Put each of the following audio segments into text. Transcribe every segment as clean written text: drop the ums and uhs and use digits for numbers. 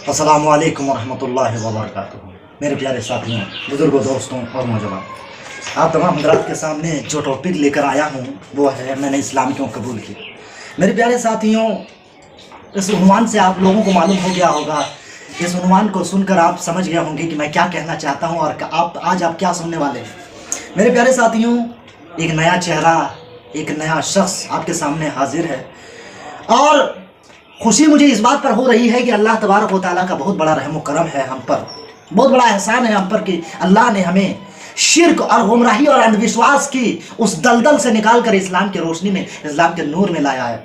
अस्सलामु अलैकुम वरहमतुल्लाहि वबरकातुहू। मेरे प्यारे साथियों, बुजुर्गों, दोस्तों और नौजवान, आप तमाम हज़रात के सामने जो टॉपिक लेकर आया हूँ वो है मैंने इस्लाम क्यों कबूल किया। मेरे प्यारे साथियों, इस उन्वान से आप लोगों को मालूम हो गया होगा, इस उन्वान को सुनकर आप समझ गए होंगे कि मैं क्या कहना चाहता हूँ और आज आप क्या सुनने वाले हैं। मेरे प्यारे साथियों, एक नया चेहरा, एक नया शख्स आपके सामने हाजिर है और खुशी मुझे इस बात पर हो रही है कि अल्लाह तबारक व तआला का बहुत बड़ा रहम व करम है हम पर, बहुत बड़ा एहसान है हम पर कि अल्लाह ने हमें शिर्क और गुमराही और अंधविश्वास की उस दलदल से निकाल कर इस्लाम की रोशनी में, इस्लाम के नूर में लाया है।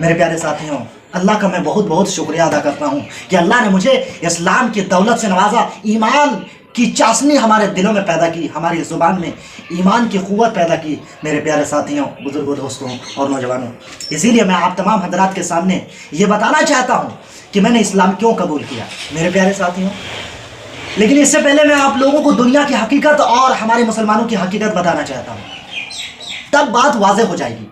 मेरे प्यारे साथियों, अल्लाह का मैं बहुत बहुत शुक्रिया अदा करता हूँ कि अल्लाह ने मुझे इस्लाम की दौलत से नवाजा, ईमान की चाशनी हमारे दिलों में पैदा की, हमारी ज़ुबान में ईमान की क़ुव्वत पैदा की। मेरे प्यारे साथियों, बुजुर्गों, दोस्तों और नौजवानों, इसीलिए मैं आप तमाम हज़रात के सामने ये बताना चाहता हूँ कि मैंने इस्लाम क्यों कबूल किया। मेरे प्यारे साथियों, लेकिन इससे पहले मैं आप लोगों को दुनिया की हकीकत और हमारे मुसलमानों की हकीकत बताना चाहता हूँ, तब बात वाज़ेह हो जाएगी।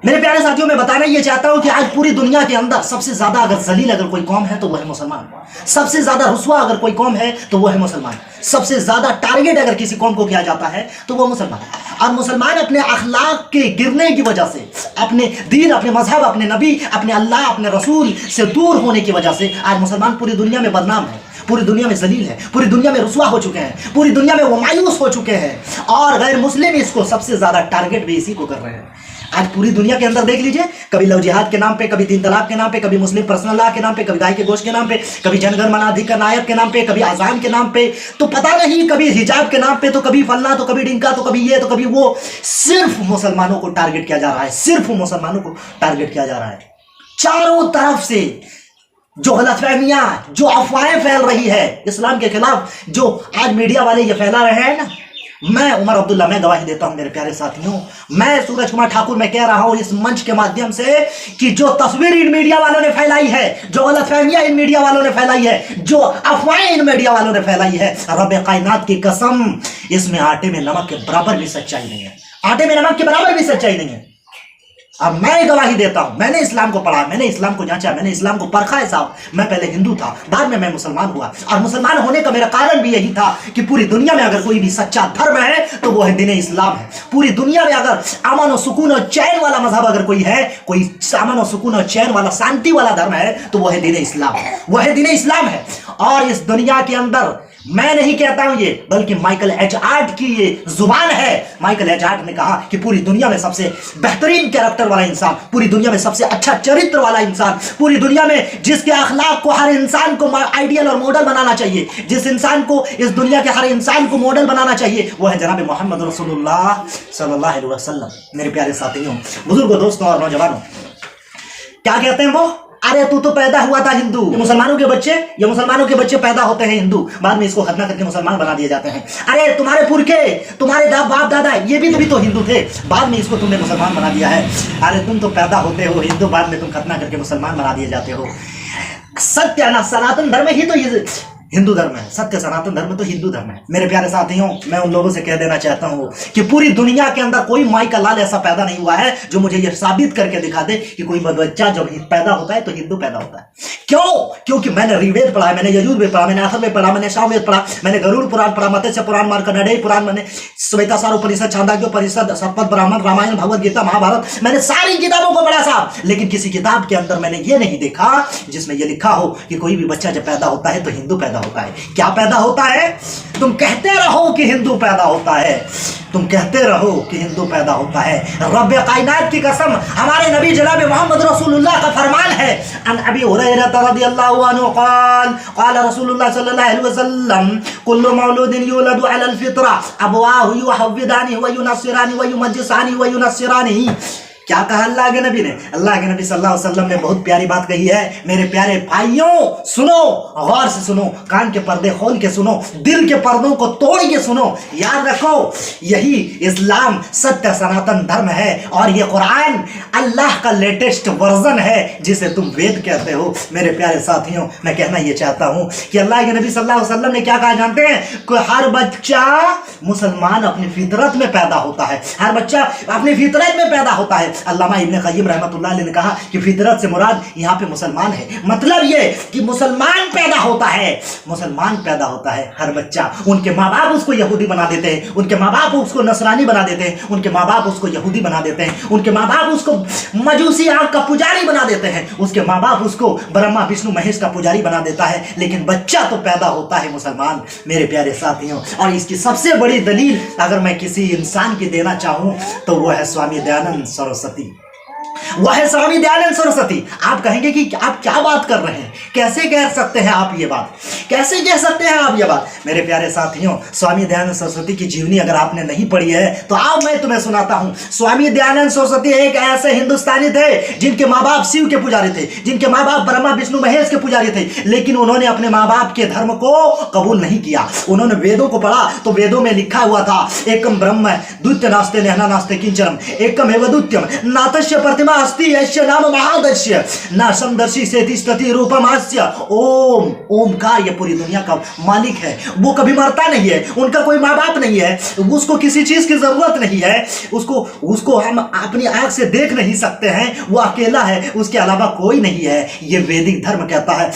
मेरे प्यारे साथियों, मैं बताना ये चाहता हूं कि आज पूरी दुनिया के अंदर सबसे ज्यादा अगर जलील अगर कोई कौम है तो वो है मुसलमान, सबसे ज्यादा रुस्वा अगर कोई कौम है तो वो है मुसलमान, सबसे ज्यादा टारगेट अगर किसी कौम को किया जाता है तो वो मुसलमान। और मुसलमान अपने अखलाक के गिरने की वजह से, अपने दीन, अपने मजहब, अपने नबी, अपने अल्लाह, अपने रसूल से दूर होने की वजह से आज मुसलमान पूरी दुनिया में बदनाम है, पूरी दुनिया में जलील है, पूरी दुनिया में रुस्वा हो चुके हैं, पूरी दुनिया में वो मायूस हो चुके हैं और गैर मुस्लिम इसको सबसे ज्यादा टारगेट भी इसी को कर रहे हैं। आज पूरी दुनिया के अंदर देख लीजिए, कभी लव जिहाद के नाम पे, कभी तीन तलाक के नाम पे, कभी मुस्लिम पर्सनल लॉ के नाम पे, कभी गाय के गोश्त के नाम पे, कभी जनगण मन अधिनायक के नाम पे, कभी आजान के नाम पे, तो पता नहीं कभी हिजाब के नाम पे, तो कभी फलना, तो कभी डिंका, तो कभी ये, तो कभी वो। सिर्फ मुसलमानों को टारगेट किया जा रहा है, सिर्फ मुसलमानों को टारगेट किया जा रहा है। चारों तरफ से जो गलतफहमियां, जो अफवाहें फैल रही है इस्लाम के खिलाफ, जो आज मीडिया वाले ये फैला रहे हैं ना, मैं उमर अब्दुल्ला, मैं गवाही देता हूं मेरे प्यारे साथियों, मैं सूरज कुमार ठाकुर, मैं कह रहा हूं इस मंच के माध्यम से कि जो तस्वीर इन मीडिया वालों ने फैलाई है, जो गलतफहमियां इन मीडिया वालों ने फैलाई है, जो अफवाहें इन मीडिया वालों ने फैलाई है, रब कायनात की कसम, इसमें आटे में नमक के बराबर भी सच्चाई नहीं है, आटे में नमक के बराबर भी सच्चाई नहीं है। अब मैं गवाही देता हूं, मैंने इस्लाम को पढ़ा, मैंने इस्लाम को जांचा, मैंने इस्लाम को परखा है साहब। मैं पहले हिंदू था, बाद में मैं मुसलमान हुआ और मुसलमान होने का मेरा कारण भी यही था कि पूरी दुनिया में अगर कोई भी सच्चा धर्म है तो वो है दीन इस्लाम है। पूरी दुनिया में अगर अमन और सुकून और चैन वाला मजहब अगर कोई है, कोई अमन और सुकून और चैन वाला, शांति वाला धर्म है, तो वो है दीन इस्लाम, वो है दीन इस्लाम है। और इस दुनिया के अंदर मैं नहीं कहता हूं ये, बल्कि माइकल एच आर्ट की ये जुबान है। माइकल एच आर्ट ने कहा कि पूरी दुनिया में सबसे बेहतरीन कैरेक्टर वाला इंसान, पूरी दुनिया में सबसे अच्छा चरित्र वाला इंसान, पूरी दुनिया में जिसके अखलाक को हर इंसान को आइडियल और मॉडल बनाना चाहिए, जिस इंसान को, इस दुनिया के हर इंसान को मॉडल बनाना चाहिए, वो है जनाब मोहम्मद रसूलुल्लाह सल्लल्लाहु अलैहि वसल्लम। मेरे प्यारे साथियों, बुजुर्गों, दोस्तों और नौजवानों, क्या कहते हैं वो? अरे तू तो पैदा हुआ था हिंदू, मुसलमानों के बच्चे पैदा होते हैं हिंदू, बाद में इसको खतना करके मुसलमान बना दिए जाते हैं। अरे तुम्हारे पुरखे, तुम्हारे बाप दादा ये भी तो हिंदू थे, बाद में इसको तुमने मुसलमान बना दिया है। अरे तुम तो पैदा होते हो हिंदू, बाद में तुम खतना करके मुसलमान बना दिए जाते हो। सत्य ना, सनातन धर्म ही तो ये हिंदू धर्म है, सत्य सनातन धर्म तो हिंदू धर्म है। मेरे प्यारे साथियों, मैं उन लोगों से कह देना चाहता हूं कि पूरी दुनिया के अंदर कोई माई का लाल ऐसा पैदा नहीं हुआ है जो मुझे यह साबित करके दिखा दे कि कोई बच्चा जब पैदा होता है तो हिंदू पैदा होता है। क्यों? क्योंकि मैंने ऋग्वेद पढ़ा है, मैंने यजुर्वेद पढ़ा, मैंने अथर्ववेद पढ़ा, मैंने सामवेद पढ़ा, मैंने गरुड़ पुराण पढ़ा, मत्स्य पुराण, मार्कंडेय पुराण, मैंने श्वेतासार उपनिषद, छांदोग्य उपनिषद, शतपथ ब्राह्मण, रामायण, भगवद गीता, महाभारत, मैंने सारी किताबों को पढ़ा साहब। लेकिन किसी किताब के अंदर मैंने ये नहीं देखा जिसमें यह लिखा हो कि कोई भी बच्चा जब पैदा होता है तो हिंदू पैदा होता है। क्या पैदा होता है? तुम कहते रहो कि हिंदू पैदा होता है, तुम कहते रहो कि हिंदू पैदा होता है। रब कायनात की कसम, हमारे नबी जनाब मोहम्मद रसूलुल्लाह का फरमान है, अन अबी हुरैरा रज़ियल्लाहु अन्हु क़ाल रसूलुल्लाह सल्लल्लाहु अलैहि वसल्लम कुल्लु मौलूदिन यूलदु अलल फितरा अबवाहु युहव्विदानी व युनस्सिरानी व युमज्जिसानी व युनस्सिरानी। क्या कहा अल्लाह के नबी ने? अल्लाह के नबी सल्लल्लाहु अलैहि वसल्लम ने बहुत प्यारी बात कही है। मेरे प्यारे भाइयों, सुनो, गौर से सुनो, कान के पर्दे खोल के सुनो, दिल के पर्दों को तोड़ के सुनो। याद रखो, यही इस्लाम सत्य सनातन धर्म है और ये कुरान अल्लाह का लेटेस्ट वर्जन है जिसे तुम वेद कहते हो। मेरे प्यारे साथियों, मैं कहना ये चाहता हूं कि अल्लाह के नबी सल्लल्लाहु अलैहि वसल्लम ने क्या कहा जानते हैं? कि हर बच्चा मुसलमान अपनी फितरत में पैदा होता है, हर बच्चा अपनी फितरत में पैदा होता है। अल्लामा इब्न क़य्यिम रहमतुल्लाह अलैह ने कहा कि फितरत से मुराद यहाँ पे मुसलमान है। मतलब ये कि मुसलमान पैदा होता है, मुसलमान पैदा होता है हर बच्चा। उनके माँ बाप उसको यहूदी बना देते हैं, उनके माँ बाप उसको नसरानी बना देते हैं, उनके माँ बाप उसको यहूदी बना देते हैं, उनके माँ बाप उसको मजूसी आग का पुजारी बना देते हैं, उसके माँ बाप उसको ब्रह्मा विष्णु महेश का पुजारी बना देता है, लेकिन बच्चा तो पैदा होता है मुसलमान मेरे प्यारे साथियों। और इसकी सबसे बड़ी दलील अगर मैं किसी इंसान की देना चाहूं तो वो है स्वामी दयानंद सरस्वती। वह है स्वामी दयानंद सरस्वती। आप कहेंगे कि आप क्या बात कर रहे हैं, कैसे कह सकते हैं आप ये बात, कैसे कह सकते हैं आप ये बात। मेरे प्यारे साथियों, स्वामी दयानंद सरस्वती की जीवनी अगर आपने नहीं पढ़ी है तो आओ मैं तुम्हें सुनाता हूं। स्वामी दयानंद सरस्वती एक ऐसे हिंदुस्तानी थे जिनके माँ बाप शिव के पुजारी थे, जिनके माँ बाप ब्रह्मा विष्णु महेश के पुजारी थे, लेकिन उन्होंने अपने माँ बाप के धर्म को कबूल नहीं किया। उन्होंने वेदों को पढ़ा तो वेदों में लिखा हुआ था एकम ब्रह्म द्वितीय नास्ते नेहना नास्ते किंचनम एकम एव द्वितीयम नातस्य प्रतिमा अस्ति यस्य नाम महादस्य न समदर्शी सेति स्तति रूपमास्य। ओम, ओमकार ये पूरी दुनिया का मालिक है, वो कभी मरता नहीं है, उनका कोई माँ बाप नहीं है, उसको किसी चीज की जरूरत नहीं है, उसको हम अपनी आंख से देख नहीं सकते हैं, वो अकेला है, उसके अलावा कोई नहीं है, ये वैदिक धर्म कहता है।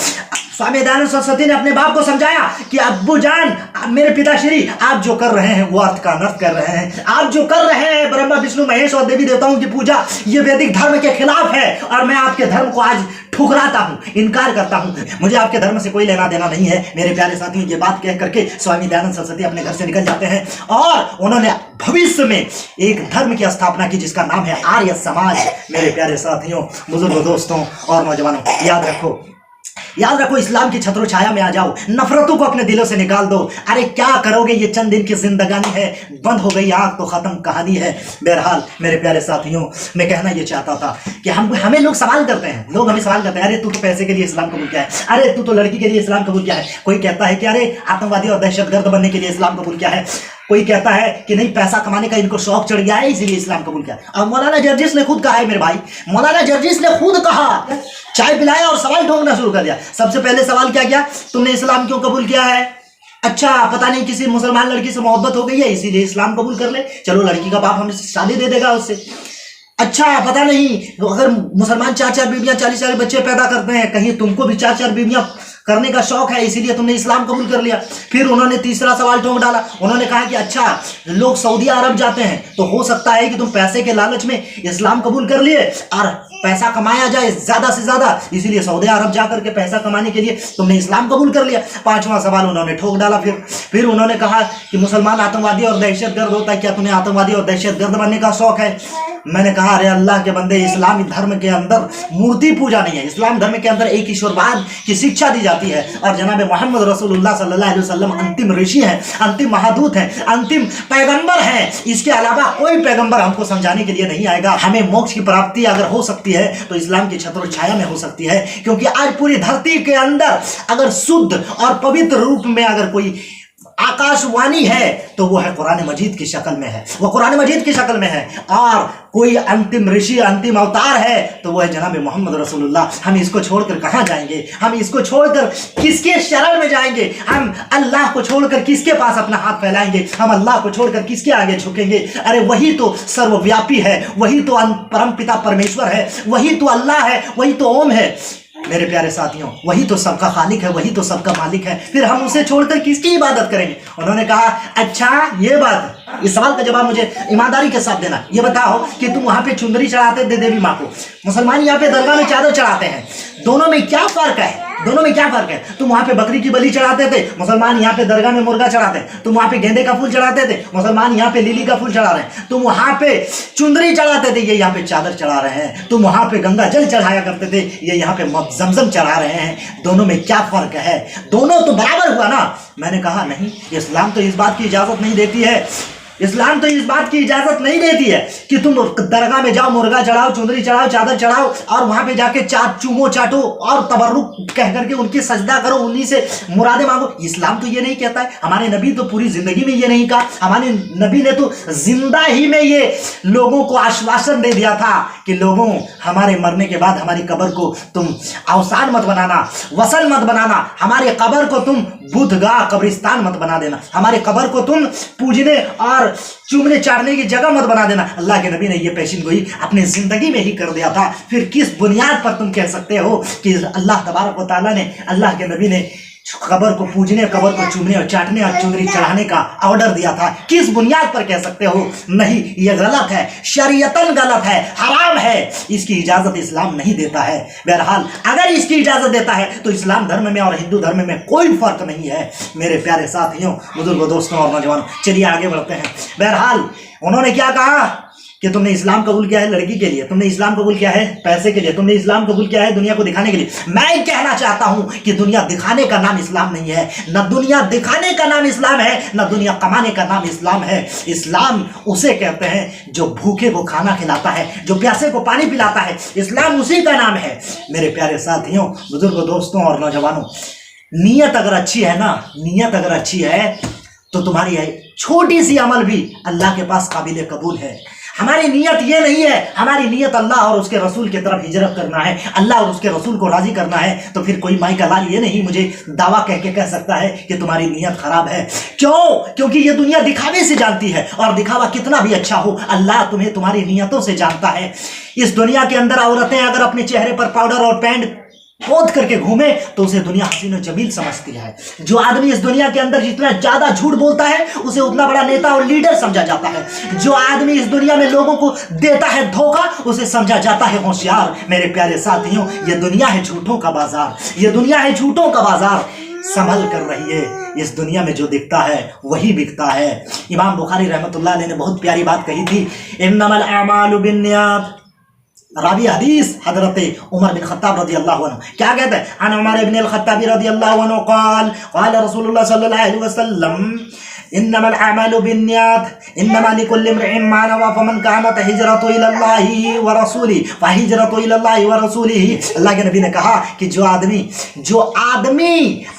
स्वामी दयानंद सरस्वती ने अपने बाप को समझाया कि अब्बू जान, मेरे पिताश्री, आप जो कर रहे हैं वो अर्थ का अनर्थ कर रहे हैं, आप जो कर रहे हैं ब्रह्मा विष्णु महेश और देवी देवताओं की पूजा, ये वैदिक धर्म के खिलाफ है और मैं आपके धर्म को आज ठुकराता हूं, इनकार करता हूं, मुझे आपके धर्म से कोई लेना देना नहीं है। मेरे प्यारे साथियों, ये बात कह करके स्वामी दयानंद सरस्वती अपने घर से निकल जाते हैं और उन्होंने भविष्य में एक धर्म की स्थापना की जिसका नाम है आर्य समाज। मेरे प्यारे साथियों, बुजुर्गों, दोस्तों और नौजवानों, याद रखो, इस्लाम की छत्रो छाया में आ जाओ, नफरतों को अपने दिलों से निकाल दो। अरे क्या करोगे, ये चंद दिन की जिंदगानी है, बंद हो गई आग तो खत्म कहानी है। बहरहाल मेरे प्यारे साथियों, मैं कहना ये चाहता था कि हमें लोग सवाल करते हैं, अरे तू तो पैसे के लिए इस्लाम कबूल किया है, अरे तू तो लड़की के लिए इस्लाम कबूल किया है, कोई कहता है कि अरे आतंकवादी और दहशतगर्द बनने के लिए इस्लाम कबूल किया है, कोई कहता है कि नहीं पैसा कमाने का इनको शौक चढ़ गया है इसलिए इस्लाम कबूल किया। और मौलाना जर्जिस ने खुद कहा है मेरे भाई, मौलाना जर्जिस ने खुद कहा, चाय पिलाया और सवाल ढूंढना शुरू कर दिया। सबसे पहले सवाल क्या किया, तुमने इस्लाम क्यों कबूल किया है? अच्छा, पता नहीं किसी मुसलमान लड़की से मोहब्बत हो गई है इसीलिए इस्लाम कबूल कर ले, चलो लड़की का बाप हमें शादी दे देगा उससे। अच्छा, पता नहीं अगर मुसलमान 4-4 बीवियां 40-40 बच्चे पैदा करते हैं, कहीं तुमको भी 4-4 बीवियां करने का शौक है इसीलिए तुमने इस्लाम कबूल कर लिया। फिर उन्होंने तीसरा सवाल ठोक डाला, उन्होंने कहा कि अच्छा, लोग सऊदी अरब जाते हैं तो हो सकता है कि तुम पैसे के लालच में इस्लाम कबूल कर लिए और पैसा कमाया जाए ज्यादा से ज्यादा, इसीलिए सऊदी अरब जाकर के पैसा कमाने के लिए तुमने इस्लाम कबूल कर लिया। पांचवा सवाल उन्होंने ठोक डाला। फिर उन्होंने कहा कि मुसलमान आतंकवादी और दहशतगर्द होता है, क्या तुम्हें आतंकवादी और दहशतगर्द बनने का शौक है? मैंने कहा अरे अल्लाह के बंदे, इस्लामी धर्म के अंदर मूर्ति पूजा नहीं है, इस्लाम धर्म के अंदर एक ईश्वरवाद की शिक्षा दी जाती है और जनाब मोहम्मद रसूलुल्लाह सल्लल्लाहु अलैहि वसल्लम अंतिम ऋषि हैं, अंतिम महादूत हैं, अंतिम पैगंबर हैं। इसके अलावा कोई पैगंबर हमको समझाने के लिए नहीं आएगा। हमें मोक्ष की प्राप्ति अगर हो सकती है तो इस्लाम की छत्र छाया में हो सकती है, क्योंकि आज पूरी धरती के अंदर अगर शुद्ध और पवित्र रूप में अगर कोई आकाशवाणी है तो वो है कुरान मजीद की शक्ल में है, वो कुरान मजीद की शक्ल में है। और कोई अंतिम ऋषि, अंतिम अवतार है तो वो है जनाब मोहम्मद रसूलुल्लाह। हम इसको छोड़कर कहाँ जाएंगे? हम इसको छोड़कर किसके शरण में जाएंगे? हम अल्लाह को छोड़कर किसके पास अपना हाथ फैलाएंगे? हम अल्लाह को छोड़कर किसके आगे झुकेंगे? अरे वही तो सर्वव्यापी है, वही तो परम पिता परमेश्वर है, वही तो अल्लाह है, वही तो ओम है। मेरे प्यारे साथियों, वही तो सबका खालिक है, वही तो सबका मालिक है, फिर हम उसे छोड़कर किसकी इबादत करेंगे? उन्होंने कहा अच्छा ये बात, इस सवाल का जवाब मुझे ईमानदारी के साथ देना। ये बताओ कि तुम वहां पे चुंदरी चढ़ाते थे देवी माँ को, मुसलमान यहाँ पे दरगाह में चादर चढ़ाते हैं, दोनों में क्या फर्क है? दोनों में क्या फर्क है? तुम वहां पे बकरी की बलि चढ़ाते थे, मुसलमान यहाँ पे दरगाह में मुर्गा चढ़ाते हैं। तुम वहां पे गेंदे का फूल चढ़ाते थे, मुसलमान यहाँ पे लिली का फूल चढ़ा रहे हैं। तुम वहां पे चुंदरी चढ़ाते थे, ये यहाँ पे चादर चढ़ा रहे हैं। तुम वहां पे गंगा जल चढ़ाया करते थे, ये यहाँ पे जमजम चढ़ा रहे हैं। दोनों में क्या फर्क है? दोनों तो बराबर हुआ ना। मैंने कहा नहीं, इस्लाम तो इस बात की इजाजत नहीं देती है, इस्लाम तो इस बात की इजाजत नहीं देती है कि तुम दरगाह में जाओ, मुर्गा चढ़ाओ, चुंदरी चढ़ाओ, चादर चढ़ाओ और वहां पे जाके चूमो चाटो और तबर्रुक कह करके उनकी सजदा करो, उन्हीं से मुरादे मांगो। इस्लाम तो ये नहीं कहता है। हमारे नबी तो पूरी जिंदगी में ये नहीं कहा। हमारे नबी ने तो जिंदा ही में ये लोगों को आश्वासन दे दिया था कि लोगों, हमारे मरने के बाद हमारी कब्र को तुम अवसान मत बनाना, वसन मत बनाना, हमारे कब्र को तुम बुद्धगाह कब्रिस्तान मत बना देना, हमारे कब्र को तुम पूजने और पर चूमने चाटने की जगह मत बना देना। अल्लाह के नबी ने ये पेशिन गोई अपनी ज़िंदगी में ही कर दिया था, फिर किस बुनियाद पर तुम कह सकते हो कि अल्लाह तबारक व तआला ने, अल्लाह के नबी ने कब्र को पूजने, कब्र को चूमने और चाटने और चुनरी चढ़ाने का ऑर्डर दिया था? किस बुनियाद पर कह सकते हो? नहीं, ये गलत है, शरीयतन गलत है, हराम है, इसकी इजाजत इस्लाम नहीं देता है। बहरहाल अगर इसकी इजाजत देता है तो इस्लाम धर्म में और हिंदू धर्म में कोई फर्क नहीं है। मेरे प्यारे साथियों, बुजुर्गों, दोस्तों और नौजवानों, चलिए आगे बढ़ते हैं। बहरहाल उन्होंने क्या कहा कि तुमने इस्लाम कबूल किया है लड़की के लिए, तुमने इस्लाम कबूल किया है पैसे के लिए, तुमने इस्लाम कबूल किया है दुनिया को दिखाने के लिए। मैं कहना चाहता हूं कि दुनिया दिखाने का नाम इस्लाम नहीं है, न दुनिया दिखाने का नाम इस्लाम है, न दुनिया कमाने का नाम इस्लाम है। इस्लाम उसे कहते हैं जो भूखे को खाना खिलाता है, जो प्यासे को पानी पिलाता है, इस्लाम उसी का नाम है। मेरे प्यारे साथियों, बुजुर्गों, दोस्तों और नौजवानों, नीयत अगर अच्छी है ना, नीयत अगर अच्छी है तो तुम्हारी छोटी सी अमल भी अल्लाह के पास काबिल कबूल है। हमारी नीयत ये नहीं है, हमारी नीयत अल्लाह और उसके रसूल की तरफ हिजरत करना है, अल्लाह और उसके रसूल को राजी करना है, तो फिर कोई माई का लाल ये नहीं मुझे दावा कह के कह सकता है कि तुम्हारी नीयत खराब है। क्यों? क्योंकि ये दुनिया दिखावे से जानती है, और दिखावा कितना भी अच्छा हो, अल्लाह तुम्हें तुम्हारी नीयतों से जानता है। इस दुनिया के अंदर औरतें अगर अपने चेहरे पर पाउडर और पैंट पोत करके घूमे तो उसे दुनिया हसीन और जमील समझती है। जो आदमी इस दुनिया के अंदर जितना ज्यादा झूठ बोलता है उसे उतना बड़ा नेता और लीडर समझा जाता है। जो आदमी इस दुनिया में लोगों को देता है धोखा उसे समझा जाता है होशियार। मेरे प्यारे साथियों, ये दुनिया है झूठों का बाजार, ये दुनिया है झूठों का बाजार। संभल कर रहिए, इस दुनिया में जो दिखता है वही बिकता है। इमाम बुखारी रहमतुल्लाह अलैह ने बहुत प्यारी बात कही थी, इन्नमल अमालु बिन्नियात। रावी हदीस हजरत उमर बिन खत्ताब रजी अल्लाह अन्हु क्या कहते हैं, अन उमर इब्न अल-खत्ताब रजी अल्लाह अन्हु क़ाल क़ाल रसूलुल्लाह सल्लल्लाहु अलैहि वसल्लम इन्नमल अमालु बिन्नियात इन्नमा लिकुल्लि इम्रिइन मा नवा फमन कानत हिजरतु इलल्लाहि व रसूलिही फहिजरतु इलल्लाहि व रसूलिही। अल्लाह के नबी ने कहा कि जो आदमी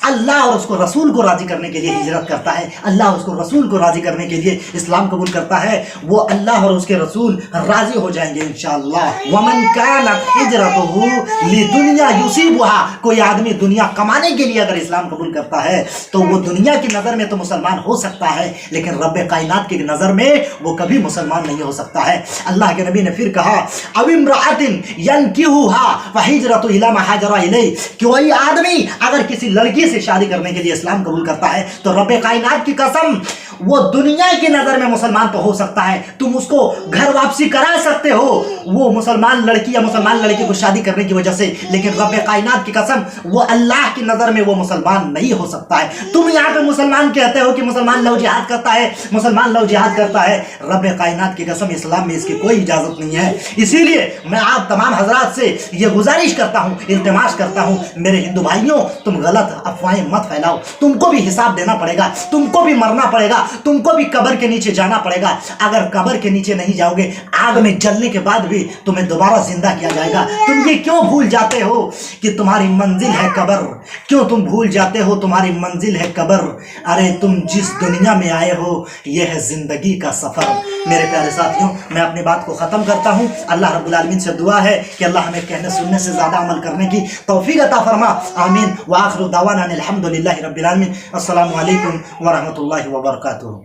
अल्लाह और उसको रसूल को राजी करने के लिए हिजरत करता है, अल्लाह और उसको रसूल को राजी करने के लिए इस्लाम कबूल करता है, वो अल्लाह और उसके रसूल राजी हो जाएंगे इंशाअल्लाह। वमन कानत हिजरतुहु लिदुनिया युसीबुहा, कोई आदमी दुनिया कमाने के लिए अगर इस्लाम कबूल करता है तो वो दुनिया की नज़र में तो मुसलमान हो सकता है, लेकिन रब्बे कायनात की नजर में वो कभी मुसलमान नहीं हो सकता है। अल्लाह के नबी ने फिर कहा, अब इम्राअतिन यनकिहुहा फहिजरतु इला मा हाजरा इलैहि, कोई आदमी अगर किसी लड़की से शादी करने के लिए इस्लाम कबूल करता है तो रब्बे कायनात की कसम वो दुनिया की नजर में मुसलमान तो हो सकता है, तुम उसको घर वापसी करा सकते हो वो मुसलमान लड़की या मुसलमान लड़की को शादी करने की वजह से, लेकिन रब्बे कायनात की कसम वो अल्लाह की नजर में वो मुसलमान नहीं हो सकता है। तुम यहाँ पे मुसलमान कहते हो कि मुसलमान लव जिहाद करता है, मुसलमान लव जिहाद करता है, रब्बे कायनात की कसम इस्लाम में इसकी कोई इजाजत नहीं है। इसीलिए मैं आप तमाम हजरात से ये गुजारिश करता हूँ, इल्तिमास करता हूँ, मेरे हिंदू भाइयों, तुम गलत अफवाहें मत फैलाओ। तुमको भी हिसाब देना पड़ेगा, तुमको भी मरना पड़ेगा, तुमको भी कब्र के नीचे जाना पड़ेगा। अगर कब्र के नीचे नहीं जाओगे, आग में जलने के बाद भी तुम्हें दोबारा जिंदा किया जाएगा। तुम ये क्यों भूल जाते हो कि तुम्हारी मंजिल है कब्र? क्यों तुम भूल जाते हो तुम्हारी मंजिल है कब्र? अरे तुम जिस दुनिया में आए हो यह है जिंदगी का सफर। मेरे प्यारे साथियों, मैं अपनी बात को ख़त्म करता हूँ। अल्लाह रब्बुल आलमीन से दुआ है कि अल्लाह हमें कहने सुनने से ज़्यादा अमल करने की तौफीक अता फरमा। आमीन। व आखिरु दावाना अनिल हम्दुलिल्लाहि रब्बिल आलमीन। अस्सलामु अलैकुम व रहमतुल्लाहि व बरकातुहू।